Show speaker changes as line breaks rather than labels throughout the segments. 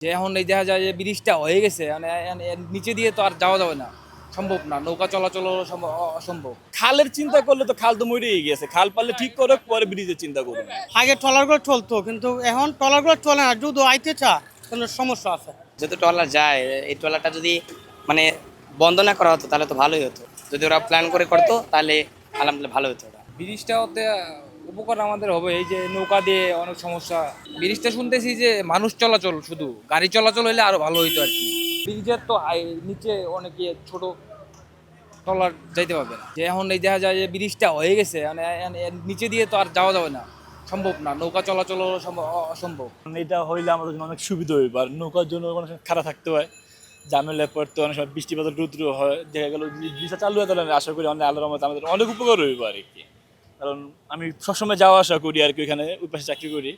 যে এখন এই দেখা যায় যে ব্রিজটা হয়ে গেছে মানে এর নিচে দিয়ে তো আর যাওয়া যাবে না, সম্ভব না, নৌকা চলাচল অসম্ভব।
খালের চিন্তা করলে তো খাল তো মরেই গেছে। খাল পারলে ঠিক করে পরে ব্রিজের চিন্তা করুন।
আগে ট্রলারগুলো চলতো, কিন্তু এখন ট্রলারগুলো চলে না, যদি আইতে চা কোনো সমস্যা আছে।
যেহেতু ট্রলার যায়, এই ট্রলারটা যদি মানে বন্ধ না করা হতো তাহলে তো ভালোই হতো। যদি ওরা প্ল্যান করে করতো তাহলে আলহামদুলিল্লাহ ভালো হতো। ওরা
ব্রিজটা হতে উপকার আমাদের হবে, এই যে নৌকা দিয়ে অনেক সমস্যা। ব্রিজটা শুনতেছি যে মানুষ চলাচল, শুধু গাড়ি চলাচল হলে আরো ভালো হইতো আর কি। ব্রিজের তো নিচে অনেকে ছোট ট্রলার যাইতে পারবে না। যে এখন এই দেখা যায় যে ব্রিজটা হয়ে গেছে মানে এর নিচে দিয়ে তো আর যাওয়া যাবে না, সম্ভব না, নৌকা চলাচল অসম্ভব।
এটা হইলে আমাদের জন্য অনেক সুবিধা হইব। আর নৌকার জন্য অনেক সময় খারাপ থাকতে হয়, ঝামেলায় পড়তে অনেক সময় বৃষ্টিপাত রুদ্র হয়। দেখা গেল ব্রিজটা চালু হয়, তাহলে আমি আশা করি অনেক আল্লাহর রহমতে আমাদের অনেক উপকার হইব আর কি। কারণ আমি সবসময় যাওয়া আসা করি আর কি, ওইখানে ওই পাশে চাকরি করি।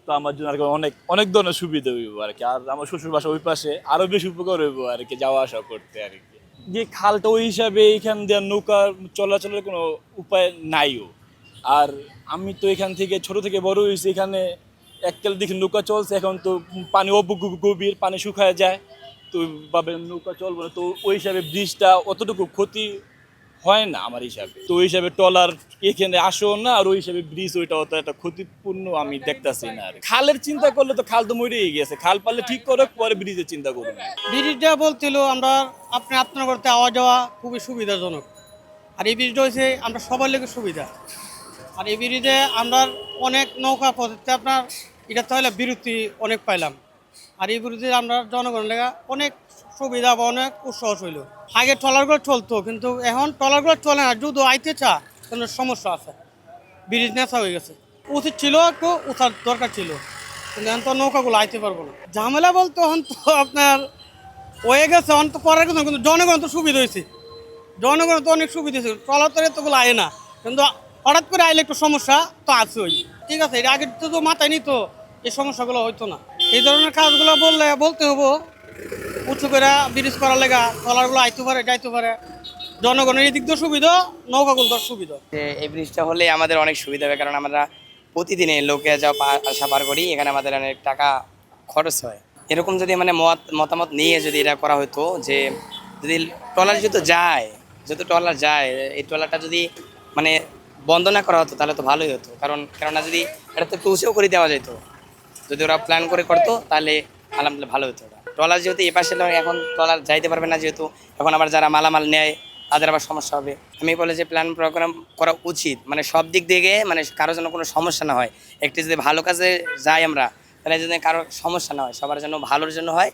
তো আমার জন্য আর কি অনেক অনেক ধরনের সুবিধা হইব আর কি। আর আমার শ্বশুর বাসা ওই পাশে, আরো বেশি উপকার হইব আর কি যাওয়া আসা করতে আর কি। যে খালটা ওই হিসাবে এইখান দিয়ে নৌকা চলাচলের কোনো উপায় নাইও। আর আমি তো এখান থেকে ছোট থেকে বড় হয়েছি এখানে, এককাল দেখি নৌকা চলছে, এখন তো পানি গভীর, পানি শুকায় যায়, তো ভাবে নৌকা চলবো না। তো ওই হিসাবে ব্রিজটা অতটুকু ক্ষতি হয় না আমার হিসাবে। তো ওই হিসাবে ট্রলার এখানে আসো না, আর ওই হিসাবে ব্রিজ ওইটা অত একটা ক্ষতিপূর্ণ আমি দেখতেছি না। আর খালের চিন্তা করলে তো খাল তো মরেই গেছে। খাল পারলে ঠিক করে পরে ব্রিজের চিন্তা করুন।
ব্রিজটা বলছিল আমরা আপনার করতে আওয়া যাওয়া খুবই সুবিধাজনক। আর এই ব্রিজটা হয়েছে আমরা সবার লেগে সুবিধা। আর এই ব্রিজে আমরা অনেক নৌকা পথে আপনার এটা তাহলে বিরতি অনেক পাইলাম। আর এই ব্রিজে আমরা জনগণের লেগে অনেক সুবিধা বা অনেক উৎসাহ হইল। আগে ট্রলারগুলো চলতো, কিন্তু এখন ট্রলারগুলো চলে না, যদি আইতে চা কোনো সমস্যা আছে। ব্রিজ নেশা হয়ে গেছে, উচিত ছিল একটু উঠার দরকার ছিল, কিন্তু এখন তো নৌকাগুলো আইতে পারবো না। ঝামেলা বলতে এখন তো আপনার হয়ে গেছে, অন তো করার কথা, কিন্তু জনগণ তো সুবিধা হয়েছে। জনগণ তো অনেক সুবিধা হয়েছে, ট্রলার তো এতগুলো আয় না, কিন্তু হঠাৎ করে আইলে একটু সমস্যা তো আছেই। ঠিক আছে, এটা আগে তো মাথায় নিত, এই সমস্যাগুলো হইতো না। এই ধরনের কাজগুলো বলতে হবো উঁচু করে ব্রিজ করার লেগা, ট্রলারগুলো আইতে পারে যাইতে পারে। জনগণের এই দিক দিয়ে সুবিধা, নৌকাগুলো তো সুবিধা।
যে এই ব্রিজটা হলে আমাদের অনেক সুবিধা হবে, কারণ আমরা প্রতিদিনে লোকে যাওয়া আসা পার করি, এখানে আমাদের অনেক টাকা খরচ হয়। এরকম যদি মানে মতামত নিয়ে যদি এটা করা হতো, যে যদি ট্রলার যেহেতু ট্রলার যায়, এই ট্রলারটা যদি মানে বন্ধ না করা হতো তাহলে তো ভালোই হতো। কেননা যদি এটা তো একটু উঁচুও করে দেওয়া যেত, যদি ওরা প্ল্যান করে করতো তাহলে আলহামদুলিল্লাহ ভালো হতো। ট্রলার যেহেতু এ পাশে এখন ট্রলার যাইতে পারবে না, যেহেতু এখন আবার যারা মালামাল নেয় তাদের আবার সমস্যা হবে। আমি বলে যে প্ল্যান প্রোগ্রাম করা উচিত, মানে সব দিক থেকে, মানে কারোর জন্য কোনো সমস্যা না হয়। একটি যদি ভালো কাজে যাই আমরা, তাহলে যদি কারোর সমস্যা না হয়, সবার জন্য ভালোর জন্য হয়।